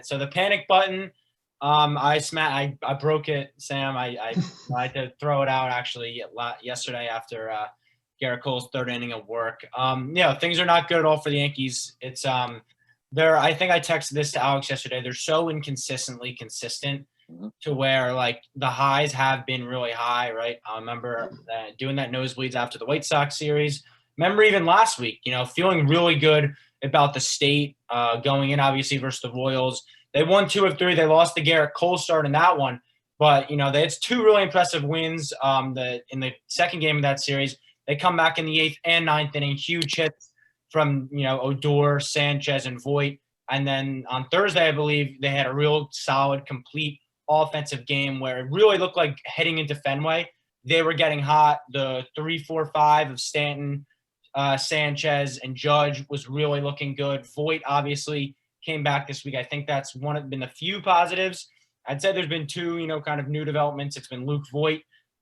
So the panic button, I broke it, Sam. I had to throw it out actually yesterday after Garrett Cole's third inning of work. Things are not good at all for the Yankees. It's I think I texted this to Alex yesterday. They're so inconsistently consistent to where like the highs have been really high, right? I remember doing that Nosebleeds after the White Sox series. Remember even last week, feeling really good about the state going in, obviously, versus the Royals. They won 2 of 3. They lost the Garrett Cole start in that one. But, they had 2 really impressive wins in the second game of that series. They come back in the 8th and 9th inning, huge hits from, Odor, Sanchez, and Voit. And then on Thursday, I believe, they had a real solid, complete offensive game where it really looked like heading into Fenway, they were getting hot. The 3-4-5 of Stanton, Sanchez, and Judge was really looking good. Voit obviously came back this week. I think that's been the few positives. I'd say there's been 2, kind of new developments. It's been Luke Voit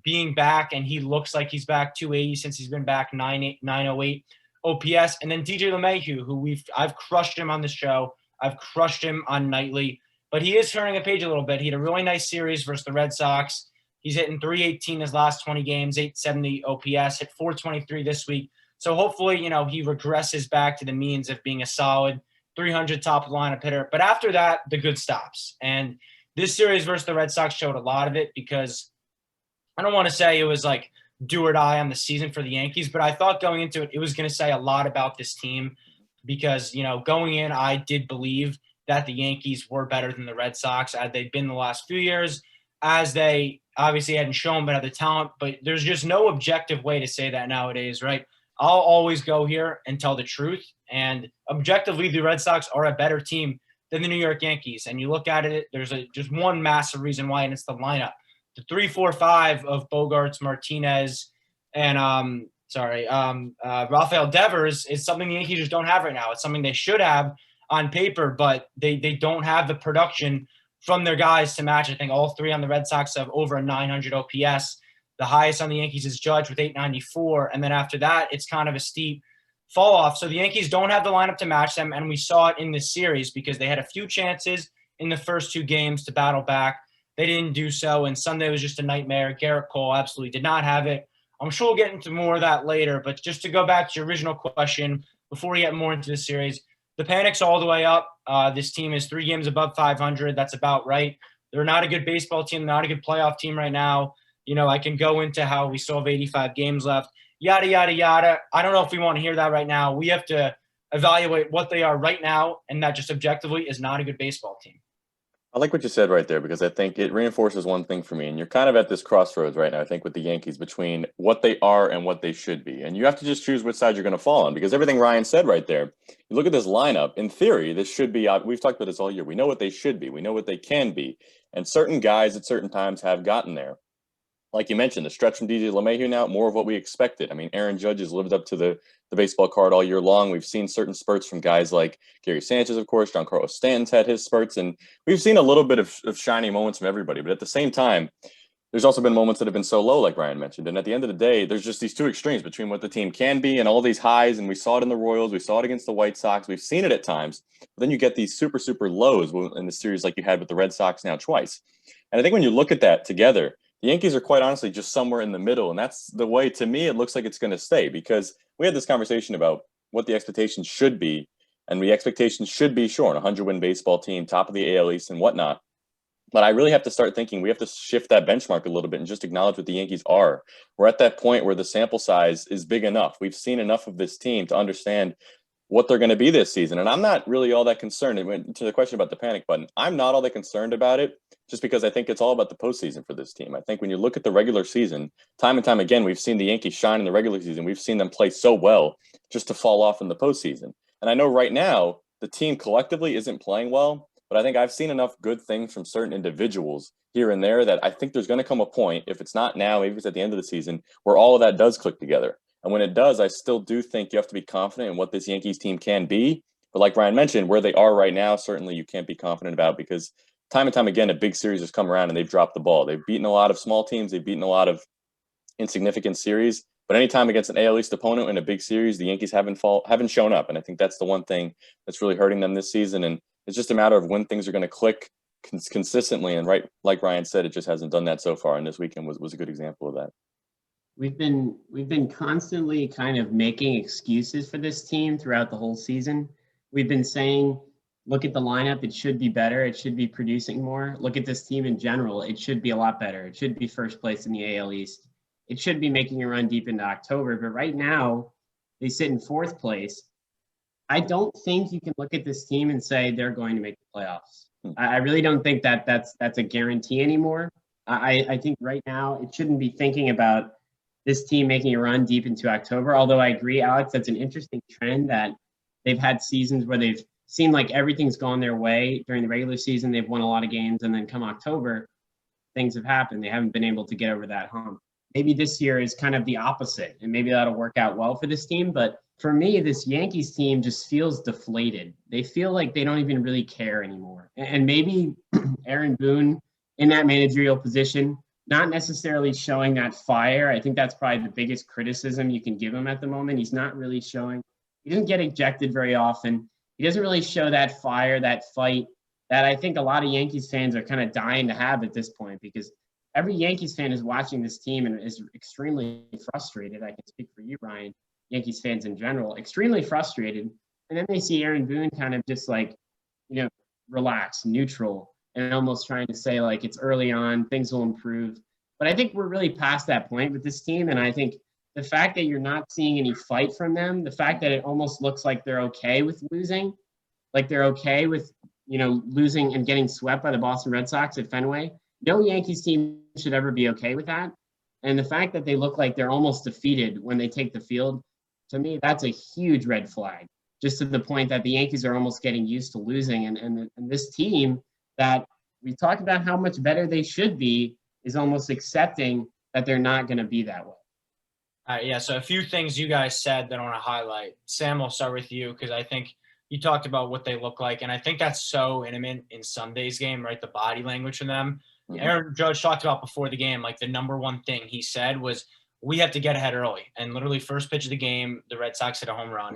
being back, and he looks like he's back 280 since he's been back, 908 OPS. And then DJ LeMahieu, who I've crushed him on the show. I've crushed him on Nightly. But he is turning a page a little bit. He had a really nice series versus the Red Sox. He's hitting 318 his last 20 games, 870 OPS, hit 423 this week. So hopefully, he regresses back to the means of being a solid 300 top lineup hitter. But after that, the good stops. And this series versus the Red Sox showed a lot of it because I don't want to say it was like do or die on the season for the Yankees, but I thought going into it was going to say a lot about this team because, going in, I did believe that the Yankees were better than the Red Sox as they've been the last few years, as they obviously hadn't shown but had the talent. But there's just no objective way to say that nowadays, right? I'll always go here and tell the truth. And objectively, the Red Sox are a better team than the New York Yankees. And you look at it, there's just one massive reason why, and it's the lineup. The 3-4-5 of Bogarts, Martinez, and Rafael Devers is something the Yankees just don't have right now. It's something they should have on paper, but they don't have the production from their guys to match. I think all 3 on the Red Sox have over a 900 OPS. The highest on the Yankees is Judge with 894. And then after that, it's kind of a steep fall off. So the Yankees don't have the lineup to match them. And we saw it in this series because they had a few chances in the first 2 games to battle back. They didn't do so. And Sunday was just a nightmare. Garrett Cole absolutely did not have it. I'm sure we'll get into more of that later. But just to go back to your original question, before we get more into the series, the panic's all the way up. This team is 3 games above 500. That's about right. They're not a good baseball team, not a good playoff team right now. I can go into how we still have 85 games left, yada, yada, yada. I don't know if we want to hear that right now. We have to evaluate what they are right now, and that just objectively is not a good baseball team. I like what you said right there because I think it reinforces one thing for me. And you're kind of at this crossroads right now, I think, with the Yankees between what they are and what they should be. And you have to just choose which side you're going to fall on because everything Ryan said right there, you look at this lineup, in theory, this should be, we've talked about this all year. We know what they should be. We know what they can be. And certain guys at certain times have gotten there. Like you mentioned, the stretch from DJ LeMahieu now, more of what we expected. I mean, Aaron Judge has lived up to the baseball card all year long. We've seen certain spurts from guys like Gary Sanchez, of course. Giancarlo Stanton's had his spurts. And we've seen a little bit of shining moments from everybody. But at the same time, there's also been moments that have been so low, like Ryan mentioned. And at the end of the day, there's just these 2 extremes between what the team can be and all these highs. And we saw it in the Royals. We saw it against the White Sox. We've seen it at times. But then you get these super, super lows in the series like you had with the Red Sox now twice. And I think when you look at that together, the Yankees are quite honestly just somewhere in the middle. And that's the way, to me, it looks like it's going to stay because we had this conversation about what the expectations should be. And the expectations should be, sure, an 100-win baseball team, top of the AL East and whatnot. But I really have to start thinking we have to shift that benchmark a little bit and just acknowledge what the Yankees are. We're at that point where the sample size is big enough. We've seen enough of this team to understand what they're going to be this season. And I'm not really all that concerned. It went to the question about the panic button. I'm not all that concerned about it just because I think it's all about the postseason for this team. I think when you look at the regular season, time and time again, we've seen the Yankees shine in the regular season. We've seen them play so well just to fall off in the postseason. And I know right now the team collectively isn't playing well, but I think I've seen enough good things from certain individuals here and there that I think there's going to come a point, if it's not now, maybe it's at the end of the season, where all of that does click together. And when it does, I still do think you have to be confident in what this Yankees team can be. But like Ryan mentioned, where they are right now, certainly you can't be confident about because time and time again, a big series has come around and they've dropped the ball. They've beaten a lot of small teams. They've beaten a lot of insignificant series. But anytime against an AL East opponent in a big series, the Yankees haven't shown up. And I think that's the one thing that's really hurting them this season. And It's just a matter of when things are going to click consistently. And right, like Ryan said, it just hasn't done that so far. And this weekend was a good example of that. We've been constantly kind of making excuses for this team throughout the whole season. We've been saying, look at the lineup, it should be better, it should be producing more. Look at this team in general, it should be a lot better. It should be first place in the AL East. It should be making a run deep into October, but right now they sit in fourth place. I don't think you can look at this team and say they're going to make the playoffs. I really don't think that's a guarantee anymore. I think right now it shouldn't be thinking about this team making a run deep into October. Although I agree, Alex, that's an interesting trend that they've had seasons where they've seemed like everything's gone their way during the regular season. They've won a lot of games, and then come October, things have happened. They haven't been able to get over that hump. Maybe this year is kind of the opposite, and maybe that'll work out well for this team. But for me, this Yankees team just feels deflated. They feel like they don't even really care anymore. And maybe Aaron Boone in that managerial position, not necessarily showing that fire. I think that's probably the biggest criticism you can give him at the moment. He's not really showing. He doesn't get ejected very often. He doesn't really show that fire, that fight that I think a lot of Yankees fans are kind of dying to have at this point, because every Yankees fan is watching this team and is extremely frustrated. I can speak for you, Ryan, Yankees fans in general, extremely frustrated. And then they see Aaron Boone kind of just like, relax, neutral, and almost trying to say like it's early on, things will improve. But I think we're really past that point with this team. And I think the fact that you're not seeing any fight from them, the fact that it almost looks like they're okay with losing, like they're okay with, losing and getting swept by the Boston Red Sox at Fenway. No Yankees team should ever be okay with that. And the fact that they look like they're almost defeated when they take the field, to me, that's a huge red flag, just to the point that the Yankees are almost getting used to losing. And this team that we talked about how much better they should be is almost accepting that they're not going to be that way. Yeah, so a few things you guys said that I want to highlight. Sam, I'll start with you because I think you talked about what they look like, and I think that's so intimate in Sunday's game, right? The body language from them. Mm-hmm. Aaron Judge talked about before the game, like the number one thing he said was, we have to get ahead early. And literally first pitch of the game, the Red Sox hit a home run.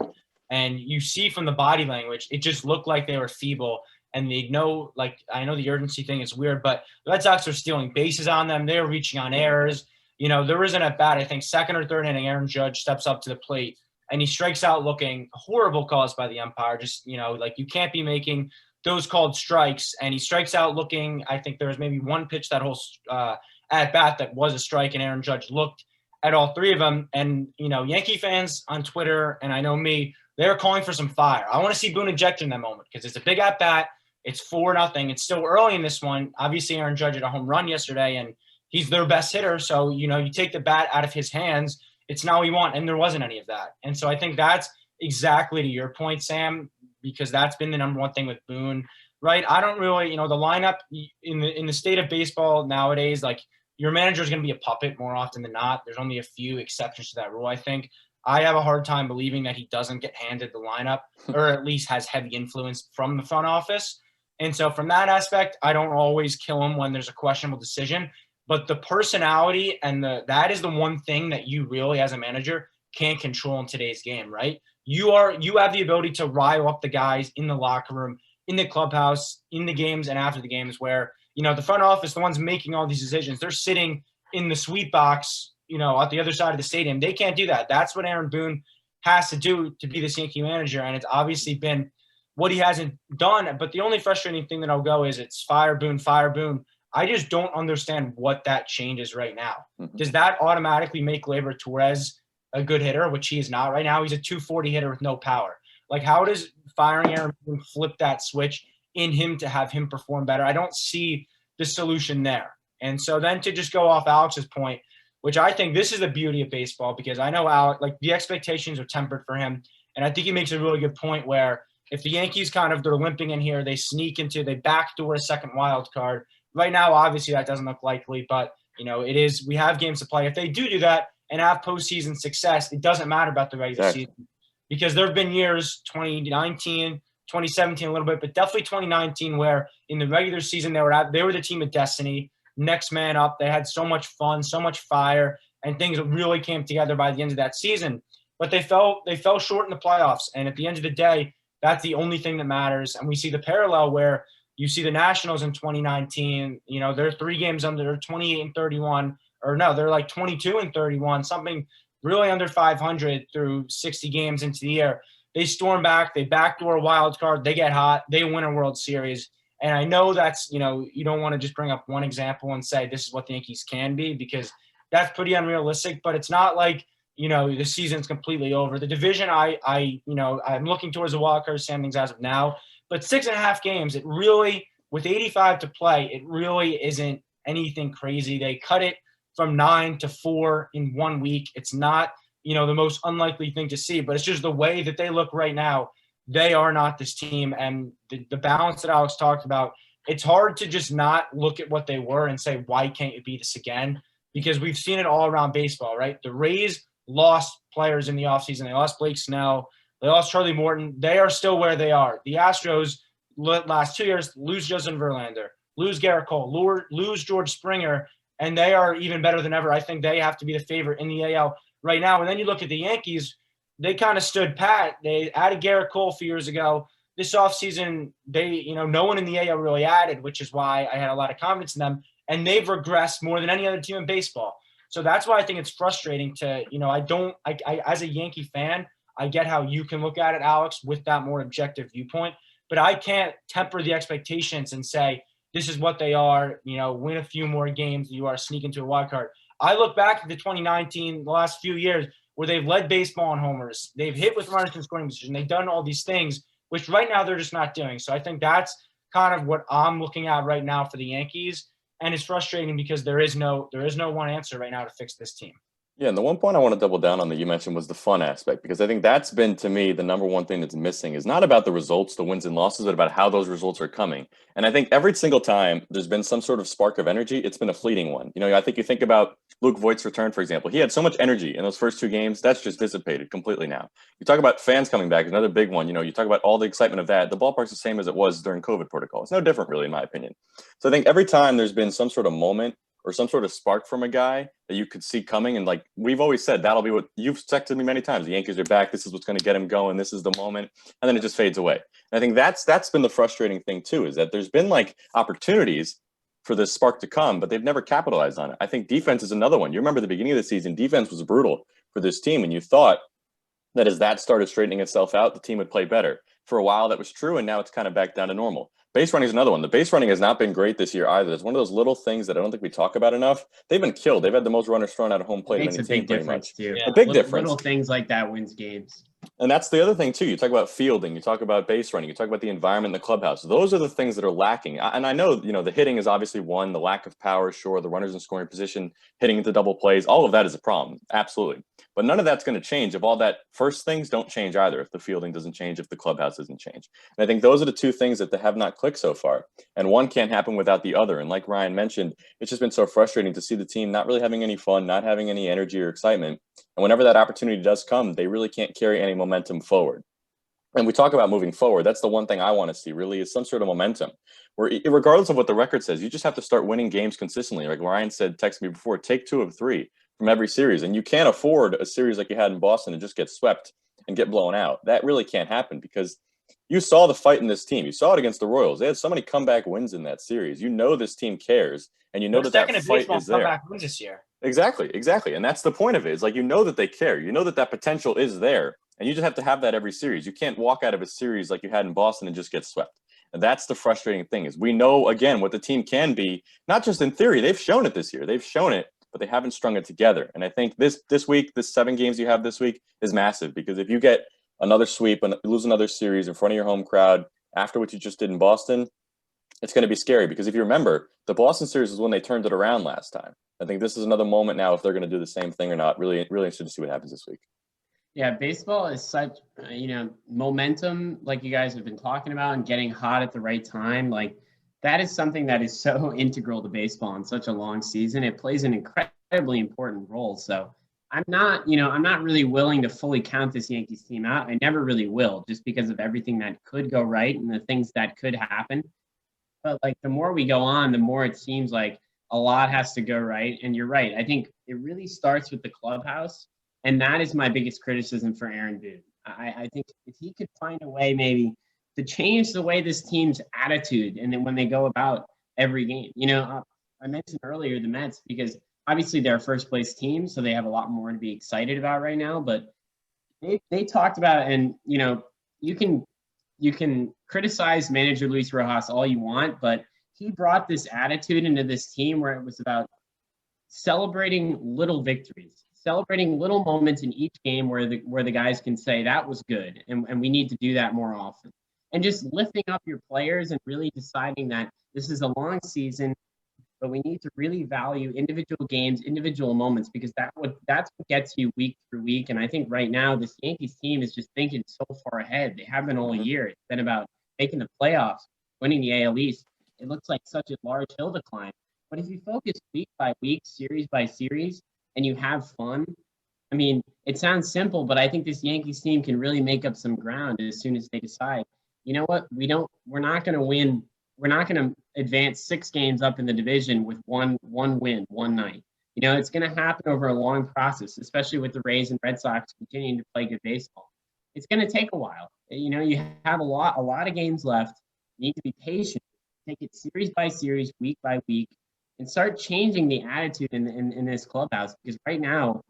And you see from the body language, it just looked like they were feeble. And they know, like, I know the urgency thing is weird, but the Red Sox are stealing bases on them. They're reaching on errors. There isn't at bat, I think, second or third inning, Aaron Judge steps up to the plate and he strikes out looking horrible calls by the umpire. Just, like you can't be making those called strikes. And he strikes out looking, I think there was maybe one pitch that whole at bat that was a strike, and Aaron Judge looked at all three of them. And, Yankee fans on Twitter, and I know me, they're calling for some fire. I want to see Boone ejected in that moment because it's a big at bat. It's 4-0. It's still early in this one. Obviously, Aaron Judge had a home run yesterday, and he's their best hitter. So, you take the bat out of his hands. It's not what you want, and there wasn't any of that. And so I think that's exactly to your point, Sam, because that's been the number one thing with Boone, right? I don't really, the lineup in the state of baseball nowadays, like your manager is going to be a puppet more often than not. There's only a few exceptions to that rule, I think. I have a hard time believing that he doesn't get handed the lineup or at least has heavy influence from the front office. And so from that aspect, I don't always kill him when there's a questionable decision. But the personality and that is the one thing that you really, as a manager, can't control in today's game, right? You have the ability to rile up the guys in the locker room, in the clubhouse, in the games, and after the games where, the front office, the ones making all these decisions, they're sitting in the suite box, at the other side of the stadium. They can't do that. That's what Aaron Boone has to do to be this Yankee manager, and it's obviously been what he hasn't done. But the only frustrating thing that I'll go is it's fire Boone, fire Boone. I just don't understand what that changes right now. Mm-hmm. Does that automatically make Gleyber Torres a good hitter, which he is not right now? He's a 240 hitter with no power. Like, how does firing Aaron Boone flip that switch in him to have him perform better? I don't see the solution there. And so then to just go off Alex's point, which I think this is the beauty of baseball, because I know Alex, like the expectations are tempered for him. And I think he makes a really good point where if the Yankees they're limping in here, they backdoor a second wild card. Right now, obviously, that doesn't look likely, but, it is. We have games to play. If they do that and have postseason success, it doesn't matter about the regular season, because there have been years, 2019, 2017 a little bit, but definitely 2019, where in the regular season they were the team of destiny, next man up. They had so much fun, so much fire, and things really came together by the end of that season. But they fell short in the playoffs, and at the end of the day, That's the only thing that matters. And we see the parallel where you see the Nationals in 2019, they're 3 games under, they're 28-31, or no, they're like 22-31, something really under 500 through 60 games into the year. They storm back, they backdoor a wild card, they get hot, they win a World Series. And I know that's, you don't want to just bring up one example and say this is what the Yankees can be, because that's pretty unrealistic, but it's not like, the season's completely over. The division, I'm looking towards the wild card standings as of now, but 6.5 games, it really, with 85 to play, it really isn't anything crazy. They cut it from 9 to 4 in 1 week. It's not, the most unlikely thing to see, but it's just the way that they look right now. They are not this team. And the balance that Alex talked about, it's hard to just not look at what they were and say, why can't you be this again? Because we've seen it all around baseball, right? The Rays lost players in the offseason. They lost Blake Snell. They lost Charlie Morton. They are still where they are. The Astros, last 2 years, lose Justin Verlander, lose Garrett Cole, lose George Springer, and they are even better than ever. I think they have to be the favorite in the AL right now. And then you look at the Yankees, they kind of stood pat. They added Garrett Cole a few years ago. This offseason, they, no one in the AL really added, which is why I had a lot of confidence in them. And they've regressed more than any other team in baseball. So that's why I think it's frustrating to, I as a Yankee fan, I get how you can look at it, Alex, with that more objective viewpoint, but I can't temper the expectations and say, this is what they are, win a few more games, you are sneaking to a wild card. I look back at the 2019, the last few years, where they've led baseball in homers. They've hit with runners in scoring position. They've done all these things, which right now they're just not doing. So I think that's kind of what I'm looking at right now for the Yankees. And it's frustrating because there is no one answer right now to fix this team. Yeah, and the one point I want to double down on that you mentioned was the fun aspect, because I think that's been, to me, the number one thing that's missing is not about the results, the wins and losses, but about how those results are coming. And I think every single time there's been some sort of spark of energy, it's been a fleeting one. I think you think about Luke Voigt's return, for example. He had so much energy in those first 2 games. That's just dissipated completely now. You talk about fans coming back, another big one. You talk about all the excitement of that. The ballpark's the same as it was during COVID protocol. It's no different, really, in my opinion. So I think every time there's been some sort of moment or some sort of spark from a guy that you could see coming. And like we've always said, that'll be what you've texted me many times. The Yankees are back. This is what's going to get him going. This is the moment. And then it just fades away. And I think that's been the frustrating thing too, is that there's been like opportunities for this spark to come, but they've never capitalized on it. I think defense is another one. You remember the beginning of the season, defense was brutal for this team. And you thought that as that started straightening itself out, the team would play better. For a while, that was true. And now it's kind of back down to normal. Base running is another one. The base running has not been great this year either. It's one of those little things that I don't think we talk about enough. They've been killed. They've had the most runners thrown out of home plate. It makes a big difference too. Yeah. A big difference. Little things like that wins games. And that's the other thing too. You talk about fielding, you talk about base running, you talk about the environment in the clubhouse. Those are the things that are lacking. And I know, the hitting is obviously one, the lack of power, sure, the runners in scoring position, hitting into double plays, all of that is a problem. Absolutely. But none of that's going to change if all that first things don't change either, if the fielding doesn't change, if the clubhouse doesn't change. And I think those are the two things that have not clicked so far. And one can't happen without the other. And like Ryan mentioned, it's just been so frustrating to see the team not really having any fun, not having any energy or excitement. And whenever that opportunity does come, they really can't carry any momentum forward. And we talk about moving forward. That's the one thing I want to see really is some sort of momentum where regardless of what the record says, you just have to start winning games consistently. Like Ryan said, text me before, take 2 of 3 from every series. And you can't afford a series like you had in Boston and just get swept and get blown out. That really can't happen because you saw the fight in this team. You saw it against the Royals. They had so many comeback wins in that series. This team cares, and that fight is there. Comeback wins this year. Exactly. And that's the point of it. It's like that they care. That potential is there, and you just have to have that every series. You can't walk out of a series like you had in Boston and just get swept. And that's the frustrating thing is we know, again, what the team can be, not just in theory. They've shown it this year. They've shown it, but they haven't strung it together. And I think this week, this 7 games you have this week is massive because if you get another sweep and lose another series in front of your home crowd after what you just did in Boston, it's going to be scary because if you remember, the Boston series is when they turned it around last time. I think this is another moment now if they're going to do the same thing or not. Really, really interested to see what happens this week. Yeah, baseball is such, momentum, like you guys have been talking about, and getting hot at the right time. Like that is something that is so integral to baseball in such a long season. It plays an incredibly important role. So I'm not really willing to fully count this Yankees team out. I never really will, just because of everything that could go right and the things that could happen. But like the more we go on, the more it seems like a lot has to go right. And you're right. I think it really starts with the clubhouse. And that is my biggest criticism for Aaron Boone. I think if he could find a way maybe to change the way this team's attitude and then when they go about every game. I mentioned earlier the Mets because obviously they're a first place team, so they have a lot more to be excited about right now. But they talked about, and you can criticize manager Luis Rojas all you want, but he brought this attitude into this team where it was about celebrating little victories, celebrating little moments in each game where the guys can say that was good, and we need to do that more often. And just lifting up your players and really deciding that this is a long season, but we need to really value individual games, individual moments, because that's what gets you week through week. And I think right now this Yankees team is just thinking so far ahead. They have been all year. It's been about making the playoffs, winning the AL East. It looks like such a large hill to climb. But if you focus week by week, series by series, and you have fun, I mean, it sounds simple, but I think this Yankees team can really make up some ground as soon as they decide, you know what, we're not going to win. We're not going to advance 6 games up in the division with one win, one night. It's going to happen over a long process, especially with the Rays and Red Sox continuing to play good baseball. It's going to take a while. You have a lot of games left. You need to be patient. Take it series by series, week by week, and start changing the attitude in this clubhouse. Because right now,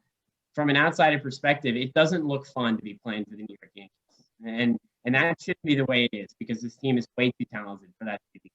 from an outsider perspective, it doesn't look fun to be playing for the New York Yankees. And that should be the way it is, because this team is way too talented for that to be the